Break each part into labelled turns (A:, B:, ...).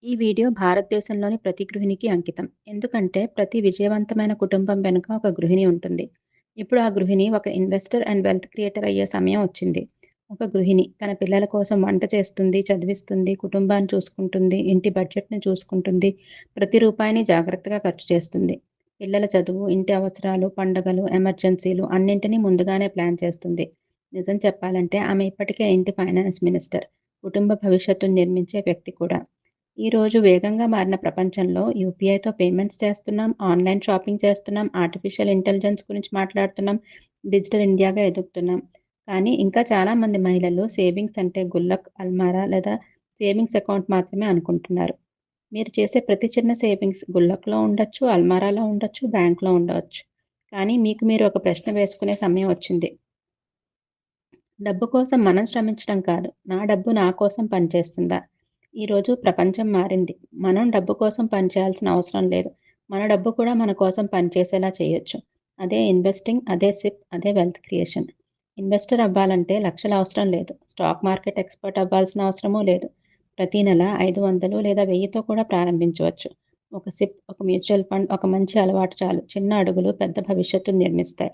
A: ఈ వీడియో భారతదేశంలోని ప్రతి గృహిణికి అంకితం. ఎందుకంటే ప్రతి విజయవంతమైన కుటుంబం వెనుక ఒక గృహిణి ఉంటుంది. ఇప్పుడు ఆ గృహిణి ఒక ఇన్వెస్టర్ అండ్ వెల్త్ క్రియేటర్ అయ్యే సమయం వచ్చింది. ఒక గృహిణి తన పిల్లల కోసం వంట చేస్తుంది, చదివిస్తుంది, కుటుంబాన్ని చూసుకుంటుంది, ఇంటి బడ్జెట్‌ని చూసుకుంటుంది, ప్రతి రూపాయిని జాగ్రత్తగా ఖర్చు చేస్తుంది. పిల్లల చదువు, ఇంటి అవసరాలు, పండుగలు, ఎమర్జెన్సీలు అన్నింటినీ ముందుగానే ప్లాన్ చేస్తుంది. నిజం చెప్పాలంటే ఆమె ఇప్పటికే ఇంటి ఫైనాన్స్ మినిస్టర్, కుటుంబ భవిష్యత్తును నిర్మించే వ్యక్తి కూడా. ఈరోజు వేగంగా మారిన ప్రపంచంలో యూపీఐతో పేమెంట్స్ చేస్తున్నాం, ఆన్‌లైన్ షాపింగ్ చేస్తున్నాం, ఆర్టిఫిషియల్ ఇంటెలిజెన్స్ గురించి మాట్లాడుతున్నాం, డిజిటల్ ఇండియాగా ఎదుగుతున్నాం. కానీ ఇంకా చాలామంది మహిళలు సేవింగ్స్ అంటే గుల్లక్, అల్మారా లేదా సేవింగ్స్ అకౌంట్ మాత్రమే అనుకుంటున్నారు. మీరు చేసే ప్రతి చిన్న సేవింగ్స్ గుల్లక్‌లో ఉండొచ్చు, అల్మారాలో ఉండొచ్చు, బ్యాంక్‌లో ఉండవచ్చు. కానీ మీకు మీరు ఒక ప్రశ్న వేసుకునే సమయం వచ్చింది. డబ్బు కోసం మనం శ్రమించడం కాదు. నా డబ్బు నా కోసం పనిచేస్తుందా? ఈరోజు ప్రపంచం మారింది. మనం డబ్బు కోసం పనిచేయాల్సిన అవసరం లేదు. మన డబ్బు కూడా మన కోసం పనిచేసేలా చేయొచ్చు. అదే ఇన్వెస్టింగ్, అదే సిప్, అదే వెల్త్ క్రియేషన్. ఇన్వెస్టర్ అవ్వాలంటే లక్షలు అవసరం లేదు. స్టాక్ మార్కెట్ ఎక్స్‌పర్ట్ అవ్వాల్సిన అవసరమూ లేదు. ప్రతి నెల 500 లేదా 1000తో కూడా ప్రారంభించవచ్చు. ఒక సిప్, ఒక మ్యూచువల్ ఫండ్, ఒక మంచి అలవాటు చాలు. చిన్న అడుగులు పెద్ద భవిష్యత్తును నిర్మిస్తాయి.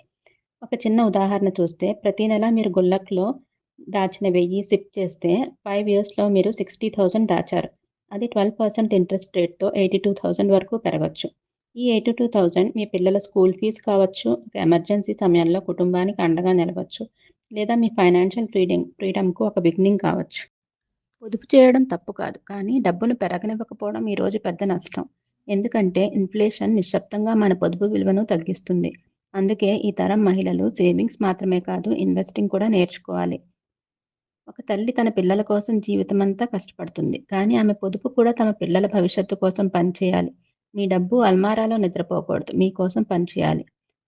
A: ఒక చిన్న ఉదాహరణ చూస్తే ప్రతి నెల మీరు గుల్లక్‌లో దాచిన 1000 సిప్ చేస్తే 5 ఇయర్స్‌లో మీరు 60,000 దాచారు. అది 12% ఇంట్రెస్ట్ రేట్‌తో 82,000 వరకు పెరగొచ్చు. ఈ 82,000 మీ పిల్లల స్కూల్ ఫీజు కావచ్చు, ఒక ఎమర్జెన్సీ సమయంలో కుటుంబానికి అండగా నిలవచ్చు, లేదా మీ ఫైనాన్షియల్ ఫ్రీడమ్‌కు ఒక బిగినింగ్ కావచ్చు. పొదుపు చేయడం తప్పు కాదు. కానీ డబ్బును పెరగనివ్వకపోవడం ఈరోజు పెద్ద నష్టం. ఎందుకంటే ఇన్‌ఫ్లేషన్ నిశ్శబ్దంగా మన పొదుపు విలువను తగ్గిస్తుంది. అందుకే ఈ తరం మహిళలు సేవింగ్స్ మాత్రమే కాదు, ఇన్వెస్టింగ్ కూడా నేర్చుకోవాలి. ఒక తల్లి తన పిల్లల కోసం జీవితమంతా కష్టపడుతుంది. కానీ ఆమె పొదుపు కూడా తమ పిల్లల భవిష్యత్తు కోసం పనిచేయాలి. మీ డబ్బు అల్మారాలో నిద్రపోకూడదు. మీకోసం పనిచేయాలి.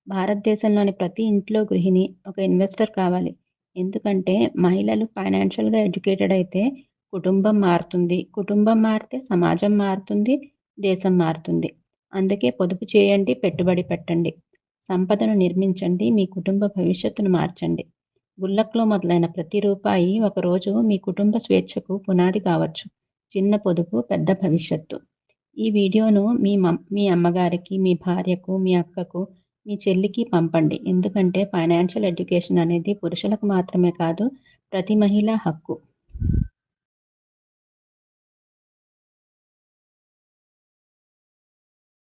A: భారతదేశంలోని ప్రతి ఇంట్లో గృహిణి ఒక ఇన్వెస్టర్ కావాలి. ఎందుకంటే మహిళలు ఫైనాన్షియల్‌గా ఎడ్యుకేటెడ్ అయితే కుటుంబం మారుతుంది. కుటుంబం మారితే సమాజం మారుతుంది. దేశం మారుతుంది. అందుకే పొదుపు చేయండి, పెట్టుబడి పెట్టండి. సంపదను నిర్మించండి. మీ కుటుంబ భవిష్యత్తును మార్చండి. గుల్లక్‌లో మొదలైన ప్రతి రూపాయి ఒకరోజు మీ కుటుంబ స్వేచ్ఛకు పునాది కావచ్చు. చిన్న పొదుపు పెద్ద భవిష్యత్తు. ఈ వీడియోను మీ అమ్మగారికి, మీ భార్యకు, మీ అక్కకు, మీ చెల్లికి పంపండి. ఎందుకంటే ఫైనాన్షియల్ ఎడ్యుకేషన్ అనేది పురుషులకు మాత్రమే కాదు, ప్రతి మహిళ హక్కు.